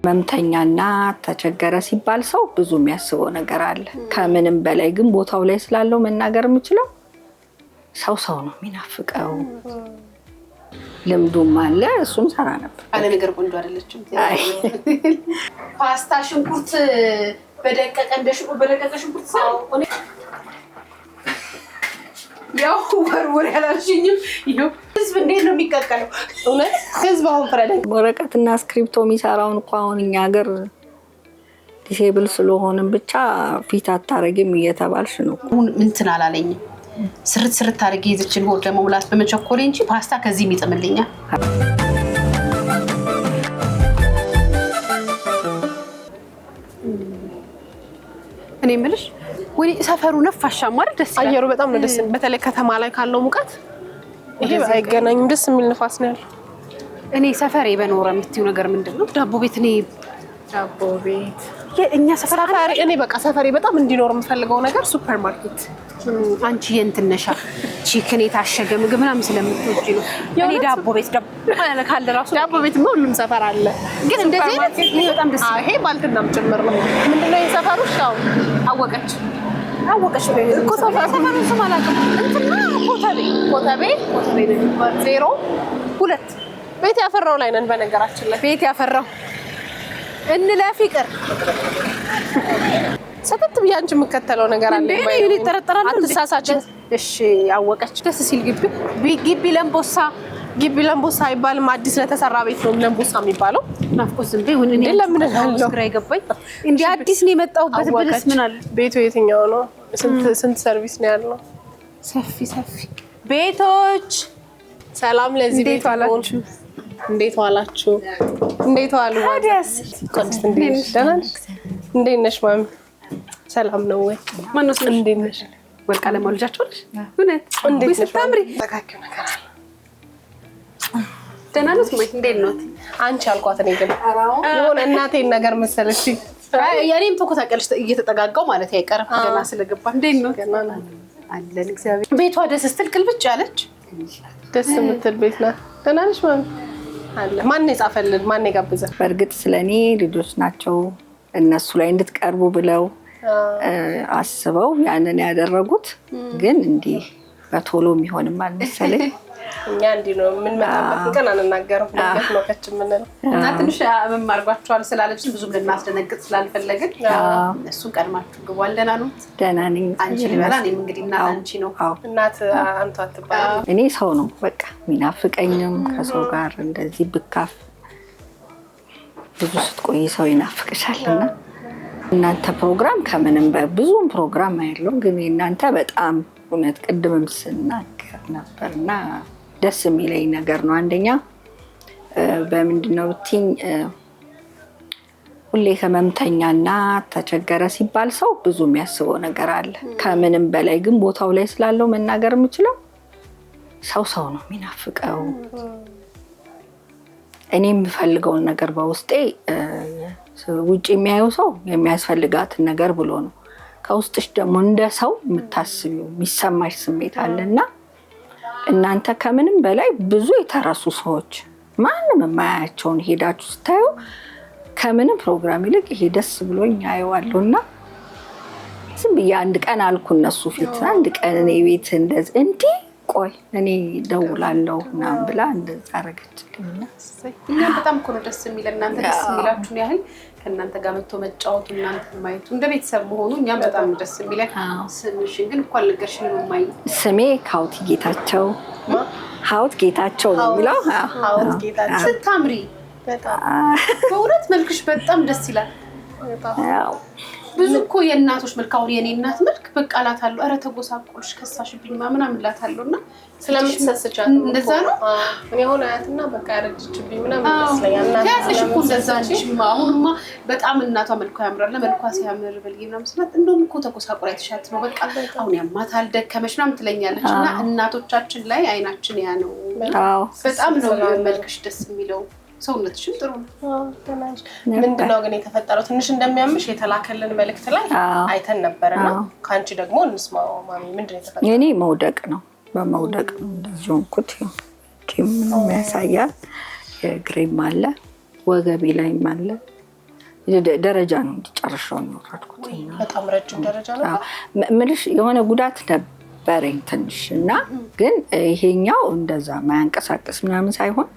መምተኛና ተቸገረ ሲባል ሰው ብዙ የሚያስበው ነገር አለ። ከምንም በላይ ግን ቦታው ላይ ስላለው መናገር የምችለው ሰው ነው የሚናፍቀው። ልምዱም አለ። እሱም ሰራ ነበር። አለ ነገር ቆንጆ አይደለችም። ፓስታ ሽንኩርት በደቀቀ እንደሽቁ በደቀቀ ሽንኩርት ሰው ያው ወርወር ያላልሽኝም ይሄው ህዝብ እንዴት ነው የሚቀቀለው? እውነት ህዝብ አሁን ፍረደ ወረቀትና ስክሪፕቶ የሚሰራውን እኮ አሁን እኛ ሀገር ዲሴብል ስለሆነም ብቻ ፊት አታረጊም እየተባልሽ ነው። አሁን እንትን አላለኝም ስርት አድርጌ ይዝችን ሆድ ለመሙላት በመቸኮሌ እንጂ ፓስታ ከዚህም ይጥምልኛል። እኔ የምልሽ ወይ ሰፈሩ ነፋሻማ አይደል? ደስ ይላል። አየሩ በጣም ነው ደስ የሚል። በተለይ ከተማ ላይ ካለው ሙቀት ይሄ አይገናኝም። ደስ የሚል ንፋስ ነው ያለው። እኔ ሰፈሬ በኖረ የምትይው ነገር ምንድነው? ዳቦ ቤት ዳቦ ቤት እኛ ሰፈሬ እኔ በቃ ሰፈሬ በጣም እንዲኖር የምፈልገው ነገር ሱፐር ማርኬት። አንቺ የእንትነሻ ቺክን የታሸገ ምግብ ምናምን ስለምትወጪ ነው። እኔ ዳቦ ቤት ካለ ራሱ ዳቦ ቤት ነው ሁሉም ሰፈር አለ። ግን እንደዚህ አይነት ይሄ በጣም ደስ ይላል። ይሄ ባልትናም ጭምር ነው። ምንድነው የሰፈሩ ሻው አወቀች እኮ ሰፈሩ ስም አላውቅም። እንትና ኮተቤ ነው 02 ቤት ያፈራው ላይ ነን። በነገራችን ላይ ቤት ያፈራው እንለፊቅር ሰተት ብያንቺ የምከተለው ነገር አለ። እኔ ተረጠራለሁ። አትሳሳች። እሺ አወቀች። ደስ ሲል ግቢ ለምቦሳ አይባልም። አዲስ ለተሰራ ቤት ነው ለምቦሳ የሚባለው። ናፍቆት ዝም በይ ወን እኔ ለምን አለው ግራ ይገባኝ። እንዴ አዲስ ነው የመጣውበት ብለስ ምን አለ? ቤቱ የትኛው ነው? ስንት ሰርቪስ ነው ያለው? ሰፊ ቤቶች። ሰላም ለዚህ ቤት ዋላችሁ። እንዴት ዋላችሁ? እንዴት ዋሉ? ታዲያስ ቆንጆ ደህና ነሽ? እንዴት ነሽ ማሚ? ሰላም ነው ወይ? ማነው ስለ እንዴት ነሽ? ወልቃ ለማልጃቸው ነሽ? እውነት እንዴት ነሽ? ታምሪ ተካከለ ነገር አለ። ደህና ነሽ ወይ? እንዴት ነው አንቺ አልኳት። እኔ ግን የሆነ እናቴን ነገር መሰለሽ። ያኔም ተቆጣቀልሽ እየተጠጋጋው ማለት አይቀርም። ገና ስለገባ እንዴት ነው? ገና አለን እግዚአብሔር። ቤቷ ደስ ስትል ቅልብጭ ያለች ደስ የምትል ቤት ናት። ደህና ነሽ ማሚ? አለ ማን የጻፈልን? ማን የጋበዘን? በእርግጥ ስለኔ ልጆች ናቸው እነሱ ላይ እንድትቀርቡ ብለው አስበው ያንን ያደረጉት። ግን እንዲህ በቶሎ የሚሆንም አልመሰለኝ። እኛ እንዲህ ነው ምን መጣበት ቀን አንናገርም። ማለት ነው ከች ምን ነው እና ትንሽ መማርጓቸዋል ስላለች ብዙም ልናስደነግጥ ስላልፈለግን እሱን ቀድማችሁ ግቡ። ደህና ነው? ደህና ነኝ። አንቺ ልበላ እኔም እንግዲህ እናት አንቺ ነው። እናት አንቷ አትባል። እኔ ሰው ነው በቃ የሚናፍቀኝም ከሰው ጋር እንደዚህ ብካፍ ብዙ ስትቆይ ሰው ይናፍቅሻልና እናንተ ፕሮግራም ከምንም በብዙም ፕሮግራም አይደለም። ግን እናንተ በጣም እውነት ቅድምም ስናገር ነበርና ደስ የሚለኝ ነገር ነው። አንደኛ በምንድነው ብትይኝ ሁሌ ህመምተኛና ተቸገረ ሲባል ሰው ብዙ የሚያስበው ነገር አለ። ከምንም በላይ ግን ቦታው ላይ ስላለው መናገር የምችለው ሰው ነው የሚናፍቀው። እኔ የምፈልገውን ነገር በውስጤ ውጪ የሚያየው ሰው የሚያስፈልጋትን ነገር ብሎ ነው። ከውስጥሽ ደግሞ እንደ ሰው የምታስቢው የሚሰማሽ ስሜት አለና እናንተ ከምንም በላይ ብዙ የተረሱ ሰዎች ማንም የማያያቸውን ሄዳችሁ ስታዩ ከምንም ፕሮግራም ይልቅ ይሄ ደስ ብሎኝ አየዋለሁና ዝም ብዬ አንድ ቀን አልኩ እነሱ ፊት አንድ ቀን እኔ ቤት እንደዚህ እንዲህ ቆይ እኔ ደውላለሁ ምናምን ብላ እንደዛ አደረገችልኝና እኛም በጣም እኮ ነው ደስ የሚለን። እናንተ ደስ የሚላችሁን ያህል ከእናንተ ጋር መጥቶ መጫወቱ እናንተ ማየቱ እንደ ቤተሰብ መሆኑ እኛም በጣም ደስ የሚለን። ስምሽን ግን እኮ አልነገርሽኝም ማይ? ስሜ ሀውት ጌታቸው ነው የሚለው። ሀውት ጌታቸው ስታምሪ በጣም በእውነት መልክሽ በጣም ደስ ይላል። ብዙ እኮ የእናቶች መልክ አሁን የኔ እናት መልክ በቃ እላታለሁ ኧረ ተጎሳቆልሽ ከሳሽብኝ ምናምን እላታለሁና ስለምትሰስቻት እንደዛ ነው። እኔ ሆነ አያትና በቃ ያረጅችብኝ ምናምን ይመስለኛል። ያለሽ እኮ እንደዛ ነሽ። አሁንማ በጣም እናቷ መልኳ ያምራል። መልኳ ሲያምር በልዬ ምናምን ስላት እንደውም እኮ ተጎሳቆላ የተሻት ነው በቃ አሁን ያማታል ደከመሽ ምናምን ትለኛለች። እና እናቶቻችን ላይ አይናችን ያ ነው። በጣም ነው መልክሽ ደስ የሚለው። ሰውነትሽም ጥሩ ነው። ምንድነው ግን የተፈጠረው? ትንሽ እንደሚያምሽ የተላከልን መልእክት ላይ አይተን ነበርና ካንቺ ደግሞ እንስማው ማሚ። ምንድነው የተፈጠረው? የኔ መውደቅ ነው። በመውደቅ ነው እንደዚህ ሆንኩት። ምን ያሳያል? የግሬም አለ ወገቤ ላይም አለ ደረጃ ነው እንዲጨርሻው ነው ወረድኩት። በጣም ረጅም ደረጃ ነው ምልሽ የሆነ ጉዳት ነበረኝ ትንሽ እና ግን ይሄኛው እንደዛ ማያንቀሳቀስ ምናምን ሳይሆን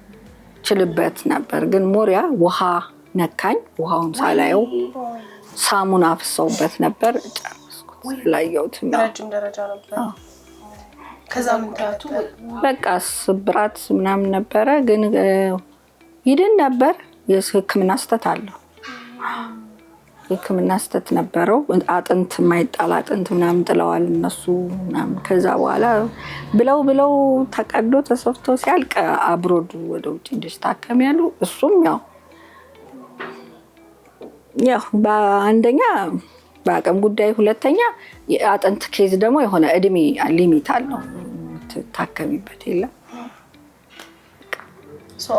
ችልበት ነበር። ግን ሞሪያ ውሃ ነካኝ። ውሃውን ሳላየው ሳሙና አፍሰውበት ነበር ጨረስኩት። ላየሁት ረጅም ደረጃ ነበር። ከዛ ምንታቱ በቃ ስብራት ምናምን ነበረ። ግን ይድን ነበር። የሕክምና ስህተት አለው። ሕክምና ስህተት ነበረው። አጥንት የማይጣል አጥንት ምናምን ጥለዋል እነሱ ምናምን። ከዛ በኋላ ብለው ተቀዶ ተሰፍቶ ሲያልቅ አብሮድ ወደ ውጭ እንድታከም ያሉ። እሱም ያው በአንደኛ በአቅም ጉዳይ፣ ሁለተኛ የአጥንት ኬዝ ደግሞ የሆነ እድሜ ሊሚት አለው ትታከሚበት የለም።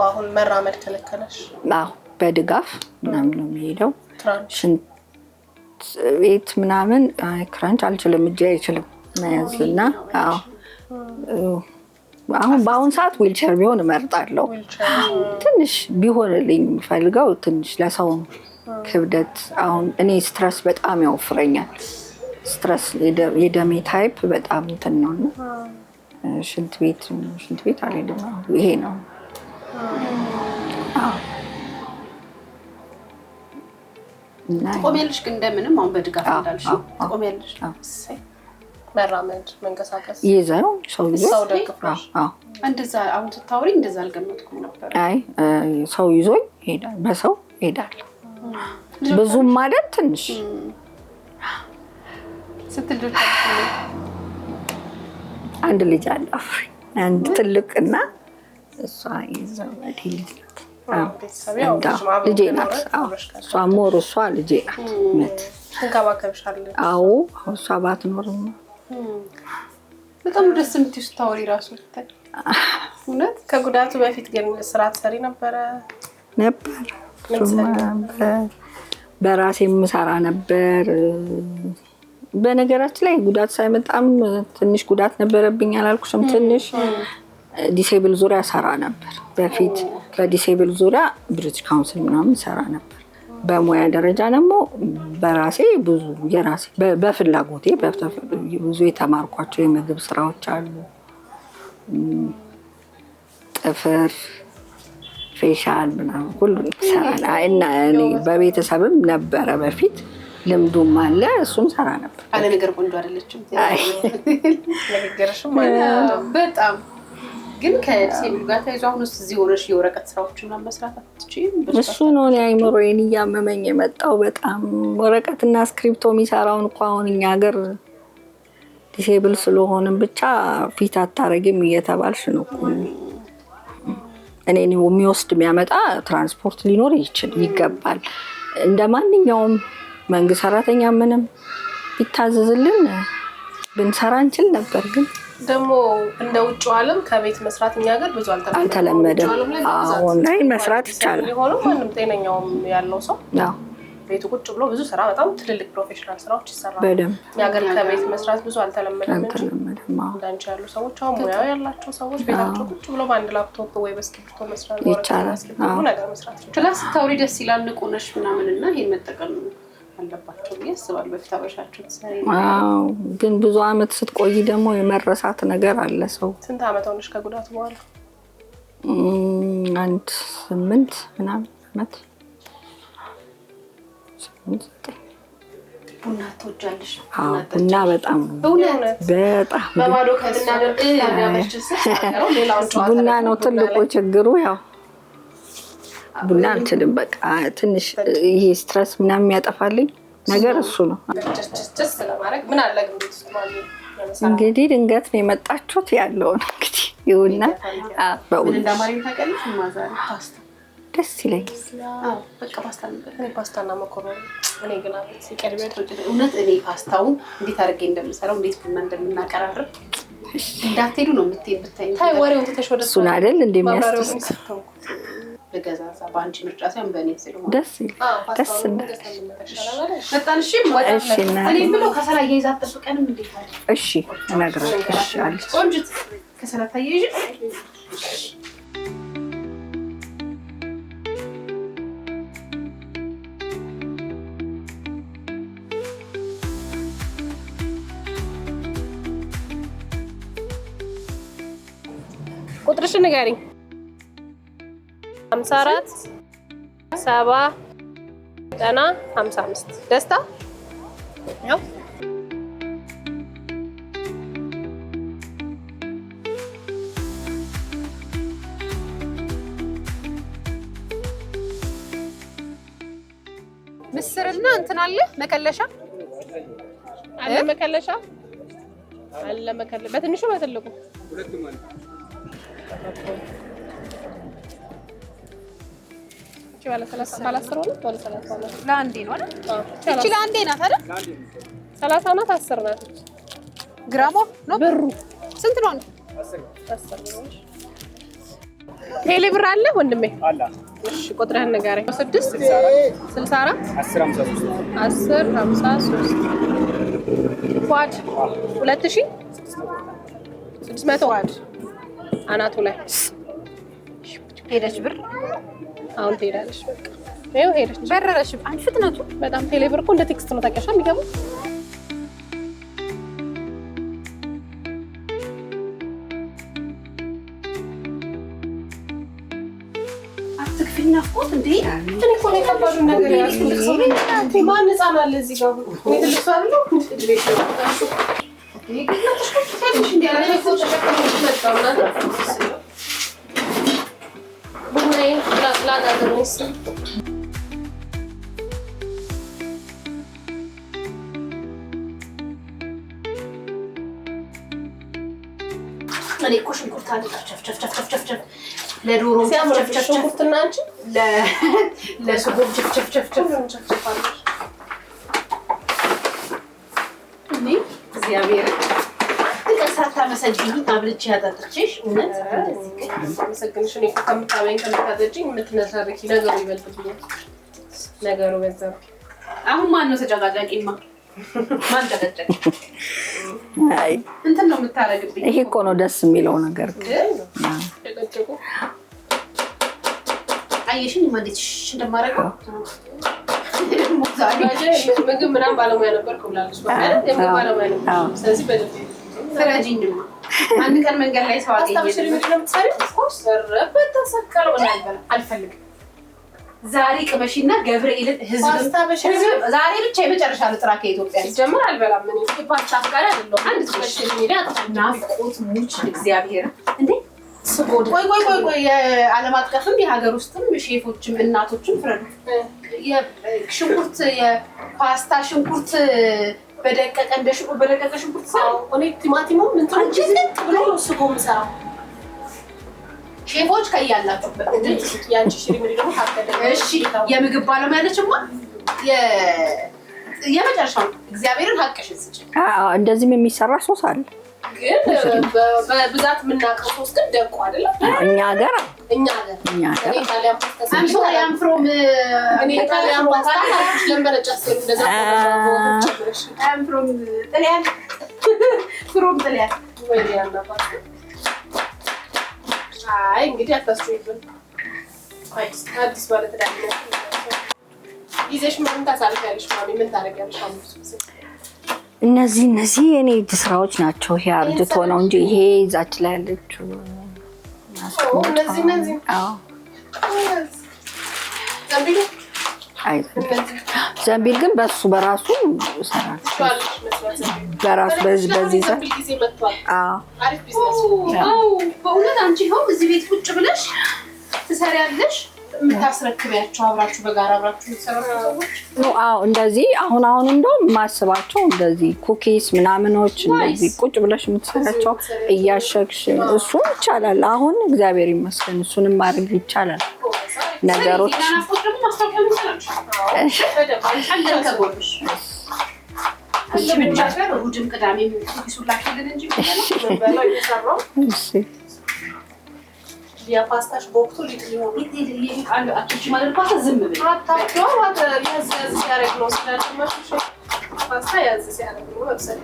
አሁን መራመድ ከለከለሽ? አዎ በድጋፍ ምናምን ነው የሚሄደው። ሽንት ቤት ምናምን ክራንች አልችልም፣ እጄ አይችልም መያዝ እና አሁን በአሁን ሰዓት ዊልቸር ቢሆን እመርጣለሁ። ትንሽ ቢሆንልኝ የምፈልገው ትንሽ ለሰው ክብደት። አሁን እኔ ስትረስ በጣም ያወፍረኛል። ስትረስ የደሜ ታይፕ በጣም እንትን ነው እና ሽንት ቤት አልሄድም። ይሄ ነው ትቆሚያለሽ። ግን እንደምንም አሁን በድጋፍ እንዳልሽው ትቆሚያለሽ። መራመድ መንቀሳቀስ ይዘው ሰው ደግፎሽ? እንደዛ አሁን ስታወሪ እንደዛ አልገመትኩም ነበር። አይ ሰው ይዞኝ ሄዳል። በሰው ሄዳለሁ። ብዙም ማለት ትንሽ ስትልጆች አንድ ልጅ አለ አፍሪ፣ አንድ ትልቅና እሷ ይዘው ልጅ ልጄ ናት። እሷ ሞር እሷ ልጄ ናት። ትንከባከብሻለች? አዎ እሷ ባትኖር በጣም ደስ የምትይው ስታወሪ ራሱ ልታይ። እውነት ከጉዳቱ በፊት ግን ስራ ትሰሪ ነበረ? በራሴ የምሰራ ነበር። በነገራችን ላይ ጉዳት ሳይመጣም ትንሽ ጉዳት ነበረብኝ አላልኩሽም? ትንሽ ዲሴብል ዙሪያ ሰራ ነበር በፊት። በዲሴብል ዙሪያ ብሪቲሽ ካውንስል ምናምን ሰራ ነበር። በሙያ ደረጃ ደግሞ በራሴ ብዙ የራሴ በፍላጎቴ ብዙ የተማርኳቸው የምግብ ስራዎች አሉ። ጥፍር፣ ፌሻል ምናምን ሁሉን ሰራ እና እኔ በቤተሰብም ነበረ በፊት ልምዱም አለ። እሱም ሰራ ነበር። አለ ነገር ቆንጆ አይደለችም ነገርሽም በጣም ግን ከዲሴብል ጋር ተይዞ አሁን ውስጥ እዚህ ሆነሽ የወረቀት ስራዎችን መስራት አትችይም? እሱ ነው አይምሮዬን እያመመኝ የመጣው በጣም። ወረቀትና ስክሪፕቶ የሚሰራውን እኮ አሁን እኛ ሀገር ዲሴብል ስለሆንም ብቻ ፊት አታረጊም እየተባልሽ ነው እኮ። እኔን የሚወስድ የሚያመጣ ትራንስፖርት ሊኖር ይገባል። እንደ ማንኛውም መንግስት ሰራተኛ ምንም ቢታዘዝልን ብንሰራ እንችል ነበር። ግን ደግሞ እንደ ውጭ ዓለም ከቤት መስራት እኛ ሀገር ብዙ አልተለመደም። አሁን ላይ መስራት ይቻላል። ሊሆንም ማንም ጤነኛውም ያለው ሰው ቤቱ ቁጭ ብሎ ብዙ ስራ በጣም ትልልቅ ፕሮፌሽናል ስራዎች ይሰራሉ። በደንብ እኛ ሀገር ከቤት መስራት ብዙ አልተለመደም። እንዳንቺ ያሉ ሰዎች አሁን ሙያው ያላቸው ሰዎች ቤታቸው ቁጭ ብሎ በአንድ ላፕቶፕ ወይ በስክሪፕቶ መስራት ይቻላል። ነገር መስራት ይቻላል። ክላስ ስታወሪ ደስ ይላል። ንቁ ነሽ ምናምን እና ይሄን መጠቀም አለባቸው ብዬ አስባለሁ። በፊት አበሻቸው ትሰሪ። ግን ብዙ አመት ስትቆይ ደግሞ የመረሳት ነገር አለ ሰው። ስንት አመት ሆነሽ ከጉዳቱ በኋላ? 8 ምናምን አመት። ቡና ትወጃለሽ? ቡና በጣም በባዶ ከስናደርግ ቡና ነው ትልቁ ችግሩ። ያው ቡና አልችልም። በቃ ትንሽ ይሄ ስትረስ ምናምን የሚያጠፋልኝ ነገር እሱ ነው። እንግዲህ ድንገት ነው የመጣችሁት ያለውን እንግዲህ ይሁንና ደስ ይለኛል። በቃ ፓስታና መኮረኒ እኔ ግን እውነት እኔ ፓስታውን እንዴት አድርጌ እንደምሰራው እንዴት ቡና እንደምናቀራርብ እንዳትሄዱ ነው የምትሄድ ብታይ። ታይ ወሬውን ትተሽ ወደ እሱን አይደል እንደሚያስደስት ለገዛዛ በአንቺ ምርጫ ሳይሆን በእኔ ስለሆነ ደስ ይላል። በጣም እሺ። እኔ ብለው ከሰላ እየይዛ አትጠብቀንም እንዴት አለ? እሺ እነግራለሁ። ቆንጆት ከሰላ ታየሽ ቁጥርሽ ንገሪኝ። 54 70 90 55 ደስታ ያው ምስርና እንትን አለ መከለሻ አለ መከለሻ አለ መከለሻ በትንሹ በትልቁ ሁለቱም አለ። ባለ 30 ካላስሮ ነው ባለ 30 ነው ለአንዴ ነው አይደል? እቺ ለአንዴ ናት አይደል? 30 ናት 10 ናት። ግራሙ ነው ብሩ ስንት ነው? 10 ነው። ቴሌ ብር አለ ወንድሜ አለ። እሺ ቁጥርህን ንገረኝ። 6 64 10 53 ኳድ 2600 ኳድ አናቱ ላይ ሄደች ብር አሁን ትሄዳለች። በቃ ይኸው ሄደች በረረሽ። አንድ ፍጥነቱ በጣም ቴሌ ብር እኮ እንደ ቴክስት ነው ታውቂያለሽ የሚገባው። አትክፍልና ፎት እንዴ እኔ እኮ ነው ከባዱ ነገር ያስኩት። ማን ህፃን አለ እዚህ ጋር ነው ትልቅ ሰው አይደል? ድሬሽ ነው ይሄ ግን ትንሽ እንዴ ያለ ፎቶ ተሸክመሽ መጣው እና ቡናዬ ላጋገርሽ እኔ እኮ ሽንኩርት አለ ቸፍ ለዶሮ ቸፍ ሽንኩርትና አንቺ ለስጎ ቸፍ አለሽ እኔ እግዚአብሔር ተቀሳታ መሰጅኝ አብልጭ ያጣጥችሽ እውነት እንደዚህ አመሰግንሽ። እኔ ከምታበይኝ ከምታጠጪኝ የምትነሳረኪ ነገሩ ይበልጥብኛል። ነገሩ በዛ። አሁን ማን ነው ተጨቃጫቂማ? ማን ተጨቃጫቂ? አይ እንትን ነው የምታረግብኝ። ይሄ እኮ ነው ደስ የሚለው ነገር። ተጨቃጨቁ አየሽኝ ማለት እንደማረገው ምግብ ምናምን ባለሙያ ነበርኩ ብላለች። ማለት የምግብ ባለሙያ ነበርኩ። ስለዚህ በደንብ ፍረጂኝማ አንድ ቀን መንገድ ላይ ሰው አገኘኝ። አስተምሽልኝ ምንድን ነው የምትሰሪው? ኦፍኮርስ ረበት ተሰቀለው ነው አልፈልግም። ዛሬ ቅመሽና ገብርኤልን ህዝብ ዛሬ ብቻ የመጨረሻ ልጥራ ከኢትዮጵያ ሲጀምር አልበላም። ምን ፓስታ አፍቃሪ አይደለም። አንድ ትመሽልኝ ይላ ናፍቆት ሙች እግዚአብሔር እንዴ ስጎድ ቆይ የዓለም አቀፍም የሀገር ውስጥም ሼፎችም እናቶችም ፍረዱ። የሽንኩርት የፓስታ ሽንኩርት በደቀቀ ሽንኩርት ሰው እኔ ቲማቲሙ ምን ትንጭ ብሎ ስጎ ምሰራው ሼፎች ከያላችሁበት ያንቺ ሽሪ ምን ደግሞ ታከደ። እሺ የምግብ ባለሙያ ነችማ የመጨረሻው እግዚአብሔርን ሀቅሽን ስጭ። እንደዚህም የሚሰራ ሶስ አለ ግን በብዛት የምናውቀው ሶስ ግን ደቆ አይደለ? እኛ ሀገር እኔ ኢጣሊያን ፓስታ ለምበረጫስ እንደዛ ፍሮም ጥልያን ወይ ያና ፓስታ አይ እንግዲህ አታስችይብን። አዲስ ባለ ተዳለ ይዘሽ ምን ታሳልፊያለሽ? ማሚ ምን ታደርጊያለሽ? እነዚህ የኔ እጅ ስራዎች ናቸው። ይሄ አርጅቶ ነው እንጂ ይሄ እዛች ላይ ያለችው እነዚህ አዎ ዘንቢል ግን በሱ በራሱ ይሰራል። በራሱ በዚህ አሪፍ ቢዝነስ ነው። በእውነት አንቺ ይኸው እዚህ ቤት ቁጭ ብለሽ ትሰሪያለሽ። የምታስረክቢያቸው አብራችሁ በጋራ አብራችሁ የምትሰራቸው ሰዎች ነው። አዎ እንደዚህ አሁን እንደውም ማስባቸው እንደዚህ ኩኪስ ምናምኖች እንደዚህ ቁጭ ብለሽ የምትሰራቸው እያሸግሽ እሱ ይቻላል። አሁን እግዚአብሔር ይመስገን እሱንም ማድረግ ይቻላል። ነገሮች እሑድም ቅዳሜም ኩኪሱላችሁልን እንጂ የፓስታሽ ቦክቶ ሊሆን አንድ አጥንት ማለት ፓስታ ዝም ብለሽ አታውቂው ያዝ ሲያደርግ ነው ስለተመሽ ፓስታ ያዝ ሲያደርግ ነው ወብሰል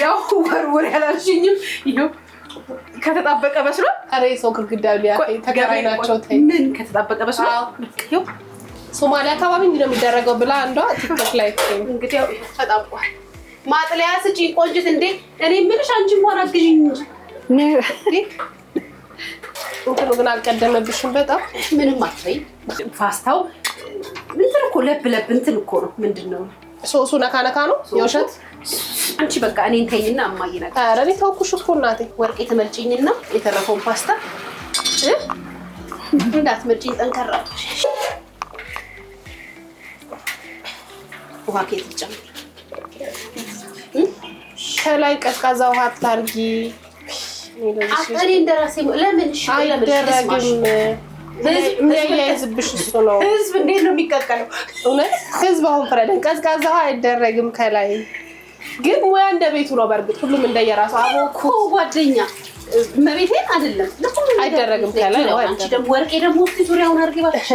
ያው ወር ያላልሽኝም ይሄው ከተጣበቀ መስሎ አሬ ሰው ግድግዳ ሊያይ ተገራይናቸው ታይ ምን ከተጣበቀ መስሎ ይሄው ሶማሊያ አካባቢ እንዴ ነው የሚደረገው ብላ አንዷ ቲክቶክ ላይ እንግዲህ ያው ተጣብቋል። ማጥለያ ስጪኝ ቆንጅት። እንዴ እኔ የምልሽ አንቺ እንኳን አግዢኝ እንጂ እንትኑ ግን አልቀደመብሽም በጣም ምንም አትበይ። ፓስታው እንትን እኮ ለብ እንትን እኮ ነው። ምንድነው ሶሱ ነካ ነው የውሸት። አንቺ በቃ እኔን ተይኝና እማዬ ነገር። ኧረ እኔ ተውኩሽ እኮ እናቴ። ወርቄ ትመልጪኝና የተረፈውን ፓስታ እንዳትመልጪኝ ጠንከራ። ውሃ ከየት ልጨምር? ከላይ ቀዝቃዛ ውሃ አታርጊ። እኔ እንደራሴ ለምን እሺ አይደረግም። የሚያያይዝብሽ እሱ ነው። ህዝብ እንዴት ነው የሚቀቀለው? እውነት ህዝብ አሁን ፍረደን። ቀዝቃዛ ውሃ አይደረግም ከላይ ግን ሙያ እንደ ቤቱ ነው። በእርግጥ ሁሉም እንደየራሱ አቦኩ ጓደኛ መቤቴን አይደለም አይደረግም ከላይ ነው። አንቺ ደግሞ ወርቄ ደግሞ እስቲ ዙሪያውን አድርጊ ባልሽ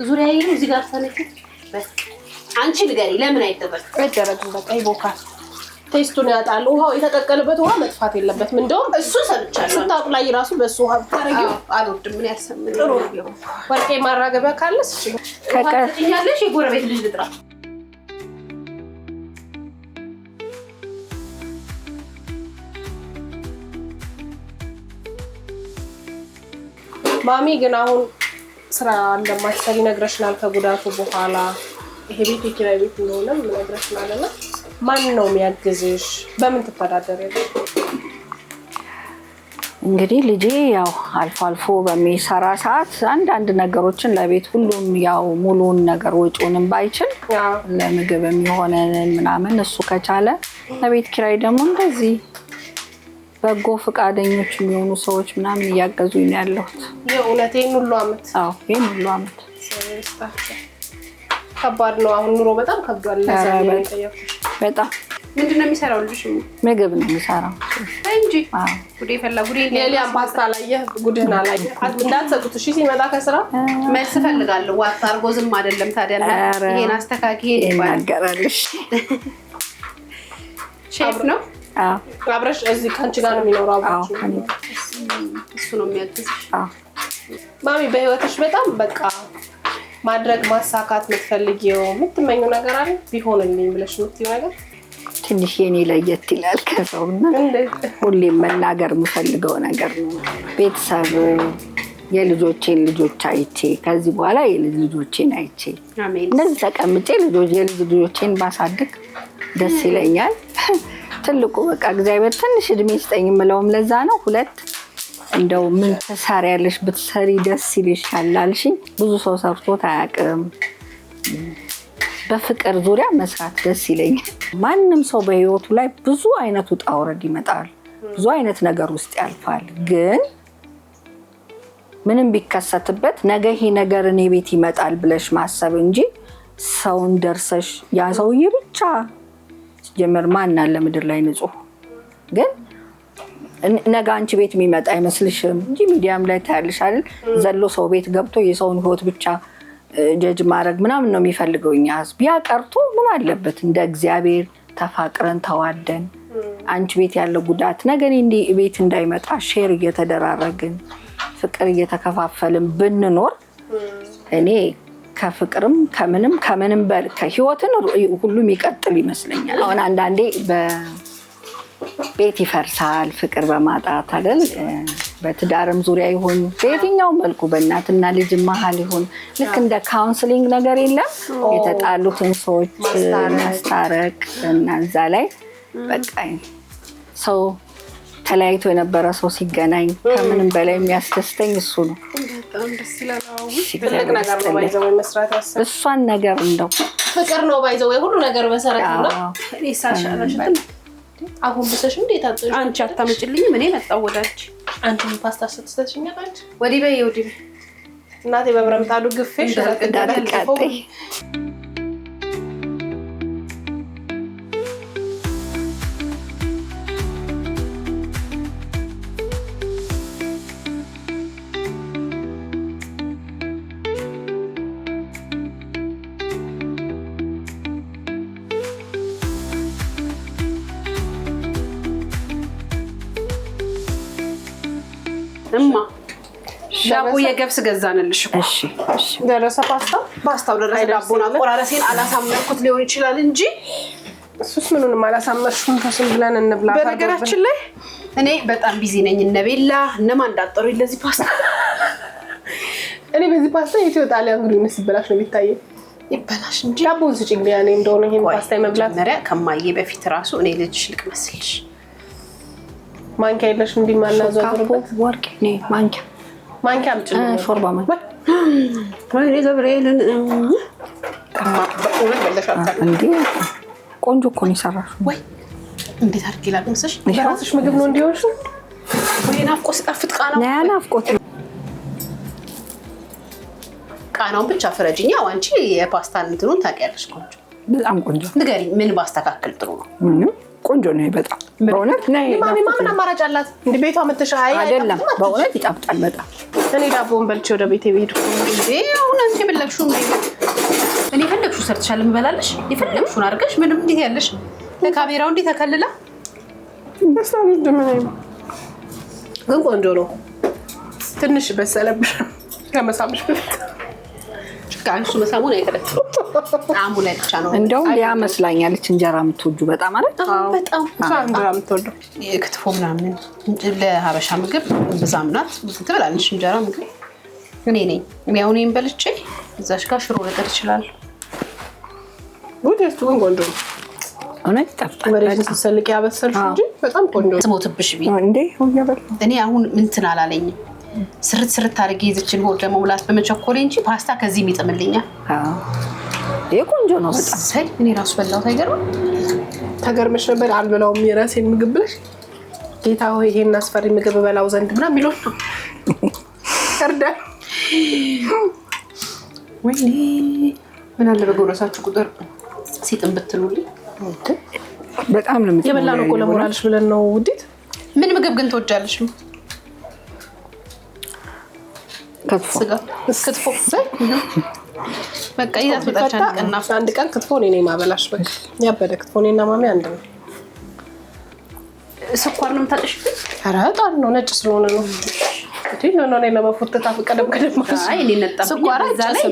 ዙሪያ ይሉ እዚህ ጋር ሰነክ በቃ አንቺ ንገሪ ለምን አይደረግም? በቃ ይቦካል፣ ቴስቱን ያጣል። ውሃው የተቀቀለበት ውሃ መጥፋት የለበትም። እንደውም እሱ ሰምቻለሁ ስታቁላይ ራሱ በሱ ውሃ ታረጊው አልወድም። ምን ያሰምን ወርቄ ማራገቢያ ካለስ ከቀጥኛለሽ የጎረቤት ልጅ ልጥራ። ማሚ ግን አሁን ስራ እንደማትሰሪ ነግረሽናል። ከጉዳቱ በኋላ ይሄ ቤት የኪራይ ቤት እንደሆነም ነግረሽናልና ማን ነው የሚያግዝሽ? በምን ትተዳደሪያለሽ? እንግዲህ ልጄ ያው አልፎ አልፎ በሚሰራ ሰዓት አንዳንድ ነገሮችን ለቤት ሁሉም ያው ሙሉውን ነገር ወጪውንም ባይችል ለምግብ የሚሆነ ምናምን እሱ ከቻለ ለቤት ኪራይ ደግሞ እንደዚህ በጎ ፈቃደኞች የሚሆኑ ሰዎች ምናምን እያገዙኝ ነው ያለሁት። የእውነቴን ሁሉ አመት? አዎ ይሄን ሁሉ አመት። ከባድ ነው አሁን ኑሮ በጣም ከብዷል። ለዛ ነው የጠየኩሽ። በጣም ምንድነው የሚሰራው ልጅሽ? ምግብ ነው የሚሰራው እንጂ ጉዴ ፈላ ጉዴ። የሊያን ፓስታ ላየህ ጉድህን አላየህ። እንዳትሰጡት እሺ። ሲመጣ ከስራ መልስ ፈልጋለሁ። ዋጣ አድርጎ ዝም አይደለም ታዲያ። ይሄን አስተካኪ ይናገራልሽ። ሼፍ ነው? አብረሽ እዚህ ከአንቺ ጋር ነው የሚኖረው? አብራችሁ እሱ ነው የሚያግዝሽ? ማሚ በህይወትሽ በጣም በቃ ማድረግ ማሳካት የምትፈልጊው የምትመኙ ነገር አለ? ቢሆንልኝ ብለሽ የምትይው ነገር? ትንሽ የኔ ለየት ይላል ከሰውና ሁሌም መናገር የምፈልገው ነገር ነው። ቤተሰብ የልጆቼን ልጆች አይቼ ከዚህ በኋላ የልጅ ልጆቼን አይቼ እንደዚህ ተቀምጬ የልጅ ልጆቼን ባሳድግ ደስ ይለኛል። ትልቁ በቃ እግዚአብሔር ትንሽ እድሜ ይስጠኝ የምለውም ለዛ ነው። ሁለት እንደው ምን ትሰሪያለሽ ብትሰሪ ደስ ይልሻል አልሽኝ። ብዙ ሰው ሰርቶት አያውቅም። በፍቅር ዙሪያ መስራት ደስ ይለኛል። ማንም ሰው በህይወቱ ላይ ብዙ አይነት ውጣ ውረድ ይመጣል፣ ብዙ አይነት ነገር ውስጥ ያልፋል። ግን ምንም ቢከሰትበት ነገ ይሄ ነገር እኔ ቤት ይመጣል ብለሽ ማሰብ እንጂ ሰውን ደርሰሽ ያ ሰውዬ ብቻ ጀመር ማን አለ ምድር ላይ ንጹህ ግን ነገ አንቺ ቤት የሚመጣ አይመስልሽም እንጂ ሚዲያም ላይ ታያለሽ አይደል? ዘሎ ሰው ቤት ገብቶ የሰውን ህይወት ብቻ ጀጅ ማድረግ ምናምን ነው የሚፈልገው። እኛ ህዝብ ያ ቀርቶ ምን አለበት እንደ እግዚአብሔር ተፋቅረን ተዋደን አንቺ ቤት ያለው ጉዳት ነገ እኔ ቤት እንዳይመጣ ሼር እየተደራረግን ፍቅር እየተከፋፈልን ብንኖር እኔ ከፍቅርም ከምንም በል ከህይወትን ሁሉም ይቀጥል ይመስለኛል። አሁን አንዳንዴ ቤት ይፈርሳል ፍቅር በማጣት አይደል? በትዳርም ዙሪያ ይሁን በየትኛው መልኩ በእናትና ልጅ መሀል ይሁን ልክ እንደ ካውንስሊንግ ነገር የለም የተጣሉትን ሰዎች ማስታረቅ እና እዛ ላይ በቃ ሰው ተለያይቶ የነበረ ሰው ሲገናኝ ከምንም በላይ የሚያስደስተኝ እሱ ነው። በጣም ደስ ይላል። ትልቅ ነገር ነው ባይዘው መስራት ያሰብ እሷን ነገር እንደው ፍቅር ነው ባይዘው ሁሉ ነገር መሰረት ነው። እኔ አሁን ብሰሽ እንዴት አጥቶሽ አንቺ አታመጭልኝም? እኔ መጣሁ ወዳንቺ። አንቺ ፓስታ ስትሰጥሽኝ አጣች ወዲ በይ እናቴ በብረምጣዱ ግፍሽ እንዳትቀጥይ። እማ ዳቦ የገብስ ገዛንልሽ እኮ። እሺ ደረሰ ፓስታው ደረሰ። ዳቦና ቆራረሴን አላሳመርኩት ሊሆን ይችላል እንጂ እሱስ ምኑንም አላሳመርሽም ተስም ብለን እንብላ። በነገራችን ላይ እኔ በጣም ቢዚ ነኝ። እነ ቤላ እነማን እንዳጠሩኝ ለዚህ ፓስታ እኔ በዚህ ፓስታ የኢትዮ ጣሊያን ግሪን ሲበላሽ ነው የሚታየው። ይበላሽ እንጂ ዳቦን ስጪኝ ያኔ እንደሆነ ይሄን ፓስታ መብላት መሪያ ከማዬ በፊት ራሱ እኔ ልጅሽ ልቅመስልሽ ማንኪያ የለሽ እንዴ ማናዛዝሩበት ወርቅ ነኝ ማንኪያ አምጪ ሾርባ ማለት ወይ ገብርኤልን በእውነት በለሻታ እንዴ ቆንጆ እኮ ነው የሰራሽው። ወይ እንዴት አድርጌ ላቅምስሽ? በራስሽ ምግብ ነው እንዲሆንሽ ወይ ናፍቆት ሲጣፍጥ ናፍቆት ቃናውን ብቻ ፍረጅኛ። አንቺ የፓስታ እንትኑን ታውቂያለሽ። ቆንጆ በጣም ቆንጆ ንገሪ፣ ምን ባስተካክል ጥሩ ነው? ቆንጆ ነው በጣም በእውነት ነው። ማሚ ምን አማራጭ አላት? እንደ ቤቷ መተሻ አይደለም በእውነት ይጣፍጣል በጣም። እኔ ዳቦውን በልቼ ወደ ቤቴ ብሄድ እንዴ አሁን አንቺ የፈለግሽው እኔ የፈለግሽው ሰርተሻል እንበላለሽ። የፈለግሽውን አድርገሽ ምንም እንዴት ያለሽ ለካሜራው እንዴት ተከልላ በስታው እንደምን ግን ቆንጆ ነው። ትንሽ በሰለብሽ ከመሳምሽ በፊት ቃንሱ መሳሙን አይተለጥፉ ጣዕሙ ላይ ብቻ ነው። እንደውም ያ መስላኛለች እንጀራ የምትወጁ በጣም ማለት በጣም እንጀራ የምትወደው ክትፎ ምናምን ለሀበሻ ምግብ በዛም ናት ትበላለሽ። እንጀራ ምግብ እኔ ነኝ የሚያውኔን በልቼ እዛሽ ጋር ሽሮ ነገር ይችላል። ወዴት ግን ቆንጆ ነው እውነት ይጣፍጣል። ወሬ ተሰልቅ ያበሰልሽ እንጂ በጣም ቆንጆ ነው። ስሞትብሽ ቢ እንዴ ሆያበል እኔ አሁን እንትን አላለኝም። ስርት አድርጌ ይዝችን ሆድ ለመሙላት በመቸኮሌ እንጂ ፓስታ ከዚህ ይጥምልኛል። ይሄ ቆንጆ ነው በጣም። ሳይ እኔ ራሱ በላው ታይገርም ተገርመሽ ነበር አልበላውም የራሴን ምግብ ብለሽ ጌታ ሆይ ይሄን አስፈሪ ምግብ በላው ዘንድ ምናምን የሚለው ነው። እርዳ ወይኔ ምን አለ በጎረሳችሁ ቁጥር ሲጥም ብትሉልኝ በጣም ነው የበላነው እኮ ለሞራልሽ ብለን ነው። ውዴት ምን ምግብ ግን ትወጃለሽ? ክትፎ በቃ ይዛት በጣም አንድ ቀን ክትፎ እኔ ማበላሽ በቃ ያበደ ክትፎ እኔና ማሚ አንድ ነው። ስኳር ነው የምታጠሽብኝ? ኧረ ጣን ነው ነጭ ስለሆነ ነው። እንዴ ነው እኔ ለመፎተታ ፈቀደም ማለት አይ እኔ ነጣብኝ። ስኳር እዛ ላይ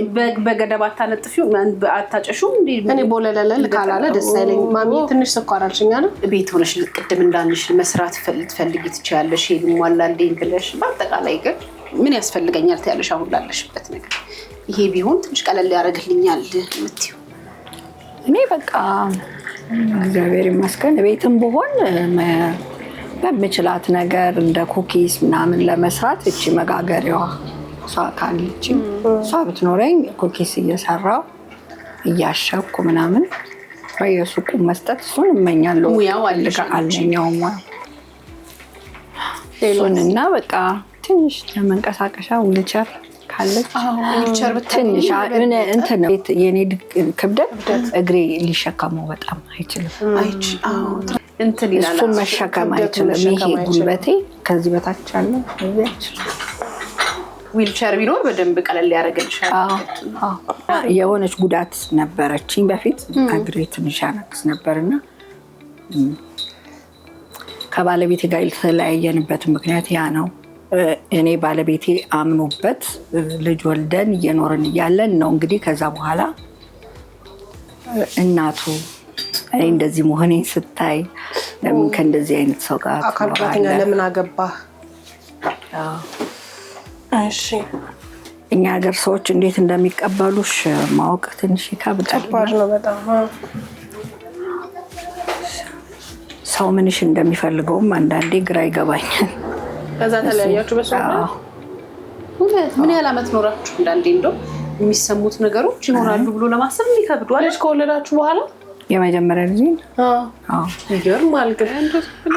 በገደብ አታነጥፊው አታጨሹም እንዴ? እኔ ቦለለለ ካላለ ደስ አይለኝ። ማሚ ትንሽ ስኳር አልሽኝ አይደል? ቤት ሆነሽ ቅድም እንዳንሽ መስራት ፈልጊ ትችያለሽ። ይሟላልኝ ብለሽ በአጠቃላይ ግን ምን ያስፈልገኛል ትያለሽ? አሁን ላለሽበት ነገር ይሄ ቢሆን ትንሽ ቀለል ያደርግልኛል የምትይው? እኔ በቃ እግዚአብሔር ይመስገን ቤትም ብሆን በምችላት ነገር እንደ ኩኪስ ምናምን ለመስራት እቺ መጋገሪያዋ እሷ ካለች እሷ ብትኖረኝ ኩኪስ እየሰራው እያሸኩ ምናምን በየሱቁ መስጠት እሱን እመኛለሁ። ሙያው አለኛው ሙያ እሱንና በቃ ትንሽ ለመንቀሳቀሻ ዊልቸር ካለች ትንሽ እንትን የኔ ክብደት እግሬ ሊሸከመው በጣም አይችልም። እንትን ይላል እሱን መሸከም አይችልም። ይሄ ጉልበቴ ከዚህ በታች አለ እዚህ አይችልም። ዊልቸር ቢኖር በደንብ ቀለል ያደርግልሻል። የሆነች ጉዳት ነበረችኝ በፊት እግሬ ትንሽ ያነክስ ነበርና ከባለቤቴ ጋር የተለያየንበት ምክንያት ያ ነው። እኔ ባለቤቴ አምኖበት ልጅ ወልደን እየኖርን እያለን ነው እንግዲህ ከዛ በኋላ እናቱ እኔ እንደዚህ መሆኔን ስታይ ለምን ከእንደዚህ አይነት ሰው ጋር አካል ጉዳተኛ ለምን አገባ? እሺ እኛ ሀገር ሰዎች እንዴት እንደሚቀበሉሽ ማወቅ ትንሽ ይከብዳል። በጣም ሰው ምንሽ እንደሚፈልገውም አንዳንዴ ግራ ይገባኛል። ከዛ ተለያያችሁ በሰው ምን ያህል ዓመት ኖራችሁ? አንዳንዴ እንደው የሚሰሙት ነገሮች ይኖራሉ ብሎ ለማሰብ ይከብዳል። ልጅ ከወለዳችሁ በኋላ የመጀመሪያ ልጅ ይገርማል። ግን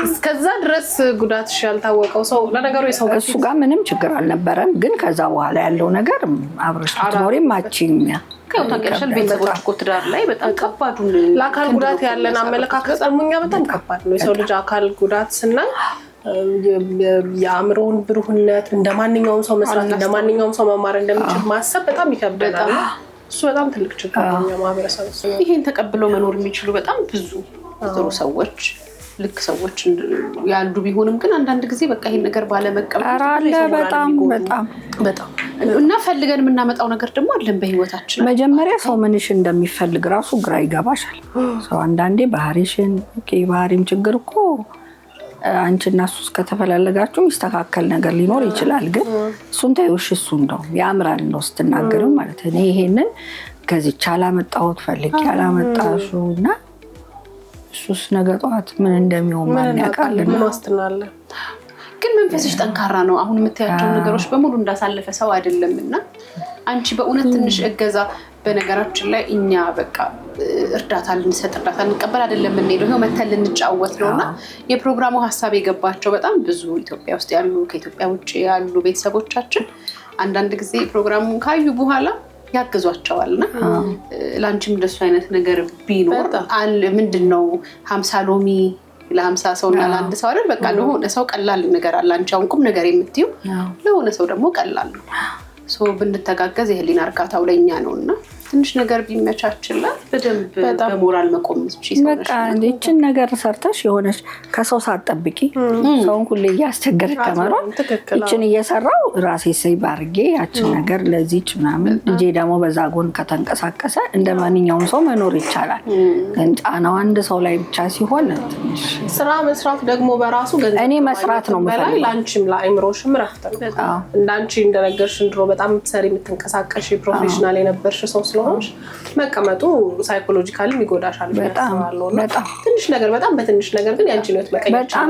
እስከዛ ድረስ ጉዳትሽ ያልታወቀው ሰው ለነገሩ የሰው እሱ ጋር ምንም ችግር አልነበረም። ግን ከዛ በኋላ ያለው ነገር አብረሽ ትኖሪም አቺኝ ታውቂያለሽ። ቤተሰቦች እኮ ትዳር ላይ በጣም ከባዱን ለአካል ጉዳት ያለን አመለካከት ሙኛ በጣም ከባድ ነው። የሰው ልጅ አካል ጉዳት ስናይ የአእምሮውን ብሩህነት እንደማንኛውም ሰው መስራት እንደማንኛውም ሰው መማር እንደሚችል ማሰብ በጣም ይከብዳል። እሱ በጣም ትልቅ ችግር ነው። ማህበረሰብ ይሄን ተቀብለው መኖር የሚችሉ በጣም ብዙ ጥሩ ሰዎች ልክ ሰዎች ያሉ ቢሆንም ግን አንዳንድ ጊዜ በቃ ይሄን ነገር ባለመቀበል በጣም እና ፈልገን የምናመጣው ነገር ደግሞ አለን በህይወታችን። መጀመሪያ ሰው ምንሽ እንደሚፈልግ ራሱ ግራ ይገባሻል። ሰው አንዳንዴ ባህሪሽን ባህሪም ችግር እኮ አንቺና እሱ እስከተፈላለጋችሁ የሚስተካከል ነገር ሊኖር ይችላል። ግን እሱን ተይውሽ፣ እሱ እንደው ያምራል ነው ስትናገሪው ማለት እኔ ይሄንን ከዚች አላመጣሁት ፈልጌ አላመጣሽው እና እሱስ ነገ ጠዋት ምን እንደሚሆን ማን ያውቃል? ግን መንፈስሽ ጠንካራ ነው። አሁን የምታያቸው ነገሮች በሙሉ እንዳሳለፈ ሰው አይደለምና አንቺ በእውነት ትንሽ እገዛ በነገራችን ላይ እኛ በቃ እርዳታ ልንሰጥ እርዳታ እንቀበል አይደለም እንሄደው ነው መተል ልንጫወት ነውና የፕሮግራሙ ሐሳብ የገባቸው በጣም ብዙ ኢትዮጵያ ውስጥ ያሉ ከኢትዮጵያ ውጪ ያሉ ቤተሰቦቻችን አንዳንድ ጊዜ ፕሮግራሙን ካዩ በኋላ ያግዟቸዋልና ላንቺም እንደሱ አይነት ነገር ቢኖር ምንድነው 50 ሎሚ ለ50 ሰውና ለአንድ ሰው አይደል በቃ ለሆነ ሰው ቀላል ነገር አለ። አንቺ አሁን ቁም ነገር የምትዩ ለሆነ ሰው ደግሞ ቀላል ነው። ሶ ብንተጋገዝ የህሊና እርካታው ለኛ ነውና ትንሽ ነገር ቢመቻችላት በደንብ በሞራል መቆም ይችላል። በቃ እቺን ነገር ሰርተሽ የሆነሽ ከሰው ሳትጠብቂ ሰውን ሁሉ እያስቸገረ ከመሯል እቺን እየሰራው ራሴ ሰይ ባርጌ ያቺን ነገር ለዚች ምናምን ልጄ ደግሞ በዛ ጎን ከተንቀሳቀሰ እንደማንኛውም ሰው መኖር ይቻላል። ግን ጫናው አንድ ሰው ላይ ብቻ ሲሆን ትንሽ ስራ መስራት ደግሞ በራሱ ገንዘብ እኔ መስራት ነው ማለት ላንቺም ለአይምሮሽም ረፍት ነው። እንዳንቺ እንደነገርሽ ድሮ በጣም ትሰሪ የምትንቀሳቀሽ ፕሮፌሽናል የነበርሽ ሰው ስለሆንሽ መቀመጡ ሳይኮሎጂካሊ ይጎዳሻል። በጣም ትንሽ ነገር በጣም በትንሽ ነገር ግን ያንቺ ነው መቀየር በጣም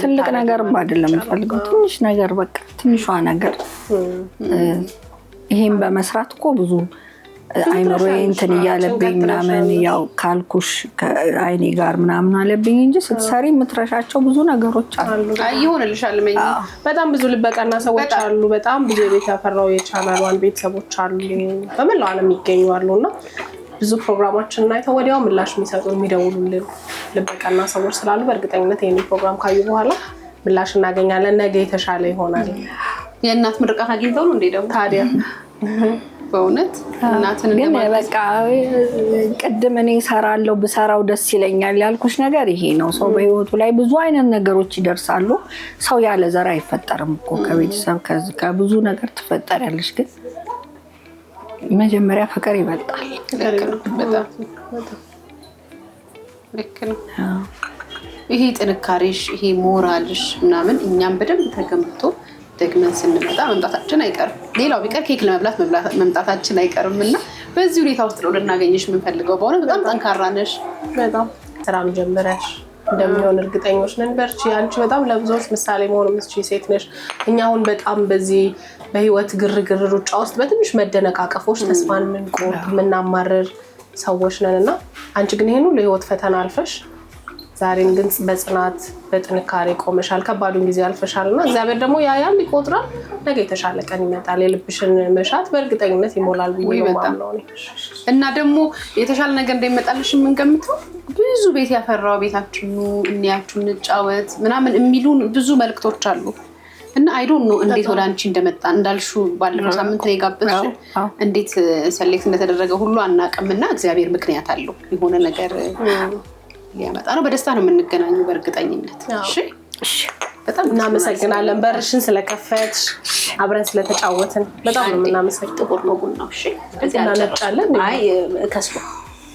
ትልቅ ነገር አይደለም ፈልገው ትንሽ ነገር በቃ ትንሿ ነገር ይሄን በመስራት እኮ ብዙ አይምሮ እንትን ያለብኝ ምናምን ያው ካልኩሽ አይኔ ጋር ምናምን አለብኝ እንጂ ስትሰሪ የምትረሻቸው ብዙ ነገሮች አሉ። ይሆንልሻል። በጣም ብዙ ልበቀና ሰዎች አሉ። በጣም ብዙ ቤት ያፈራው የቻናሏን ቤተሰቦች አሉ በመላው ዓለም ይገኛሉና ብዙ ፕሮግራማችንን አይተው ወዲያው ምላሽ የሚሰጡን የሚደውሉልን ልበቀና ሰዎች ስላሉ በእርግጠኝነት ይሄን ፕሮግራም ካዩ በኋላ ምላሽ እናገኛለን። ነገ የተሻለ ይሆናል። የእናት ምርቃት አግኝተው ነው እንዴ ደግሞ ታዲያ በእውነት እናትን ግን በቃ ቀደም እኔ ሰራለው በሰራው ደስ ይለኛል ያልኩሽ ነገር ይሄ ነው። ሰው በህይወቱ ላይ ብዙ አይነት ነገሮች ይደርሳሉ። ሰው ያለ ዘር አይፈጠርም እኮ ከቤተሰብ ከብዙ ነገር ትፈጠራለሽ። ግን መጀመሪያ ፍቅር ይበልጣል። ልክ ነው። ይሄ ጥንካሬሽ ይሄ ሞራልሽ ምናምን እኛም በደንብ ተገምቶ ደግመን ስንመጣ መምጣታችን አይቀርም። ሌላው ቢቀር ኬክ ለመብላት መምጣታችን አይቀርምና በዚህ ሁኔታ ውስጥ ነው ልናገኝሽ የምንፈልገው። በእውነት በጣም ጠንካራ ነሽ። በጣም ስራም ጀምረሽ እንደሚሆን እርግጠኞች ነን። በርቺ። አንቺ በጣም ለብዙዎች ምሳሌ መሆን የምትችይ ሴት ነሽ። እኛ አሁን በጣም በዚህ በህይወት ግርግር ሩጫ ውስጥ በትንሽ መደነቃቀፎች ተስፋን የምንቆርጥ የምናማርር ሰዎች ነንና አንቺ ግን ይሄን ሁሉ ህይወት ፈተና አልፈሽ ዛሬን ግን በጽናት በጥንካሬ ቆመሻል። ከባዱን ጊዜ አልፈሻልና እግዚአብሔር ደግሞ ያያል ይቆጥራል። ነገ የተሻለ ቀን ይመጣል። የልብሽን መሻት በእርግጠኝነት ይሞላል ብዬ ነው እና ደግሞ የተሻለ ነገር እንደሚመጣልሽ የምንገምተው ብዙ ቤት ያፈራው ቤታችን እንያችሁ እንጫወት ምናምን የሚሉን ብዙ መልክቶች አሉ እና አይ ዶንት ኖ እንዴት ወደ አንቺ እንደመጣ እንዳልሹ ባለፈው ሳምንት ነው የጋበዝሽ እንዴት ሰሌክት እንደተደረገ ሁሉ አናውቅምና እግዚአብሔር ምክንያት አለው የሆነ ነገር ሊያመጣ ነው። በደስታ ነው የምንገናኘው በእርግጠኝነት። እሺ በጣም እናመሰግናለን። በርሽን ስለከፈትሽ አብረን ስለተጫወትን በጣም ነው የምናመሰግነው። ጥቁር ነው ቡናው። እሺ እዚህ አናጫለን። አይ ከስሎ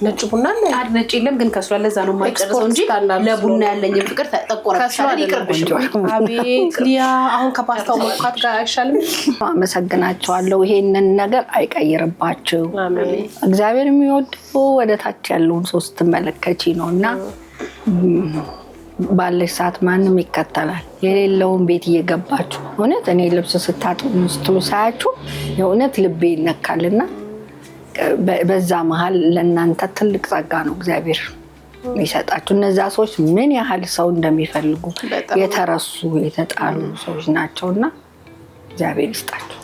ነጭ ቡና አለ ነጭ የለም ግን ከስሎ ለዛ ነው የማይጨርሰው እንጂ ለቡና ያለኝ ፍቅር ተጠቆረ ከስሎ ይቅርብሽ። አቤት ሊያ አሁን ከፓስታው መውጣት ጋር አይሻልም? አመሰግናቸዋለሁ። ይሄንን ነገር አይቀይርባችሁ። እግዚአብሔር የሚወደው ወደ ታች ያለውን ሶስት ተመለከቺ ነውና ባለሽ ሰዓት ማንም ይከተላል። የሌለውን ቤት እየገባችሁ እውነት እኔ ልብስ ስታጥቡ ስትሉ ሳያችሁ የእውነት ልቤ ይነካልና በዛ መሃል ለእናንተ ትልቅ ጸጋ ነው እግዚአብሔር ይሰጣችሁ። እነዛ ሰዎች ምን ያህል ሰው እንደሚፈልጉ የተረሱ የተጣሉ ሰዎች ናቸውና እግዚአብሔር ይስጣችሁ።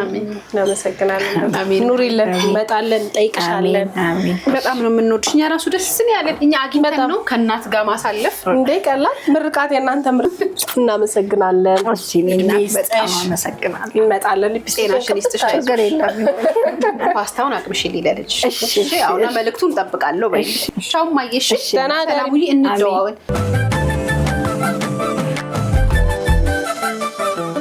አሜን። እናመሰግናለን። አሜን። ኑሪልን። መጣለን ጠይቅሻለን። አሜን። በጣም ነው የምንወድሽ። እኛ ራሱ ደስ ያለን እኛ አግኝተን ነው ከእናት ጋር ማሳለፍ እንደ ቀላል ምርቃት የእናንተ ምርቃት እናመሰግናለን። እሺ እኔና በጣም አመሰግናለን። እንመጣለን። ሊፕስቲክሽን ይስጥሽ። ችግር የለም። ፓስታውን አቅምሽ ሊለልሽ። እሺ አሁን መልእክቱን እንጠብቃለሁ። በይ ቻው ማየሽ። ደህና ደህና እንደዋወል ነው።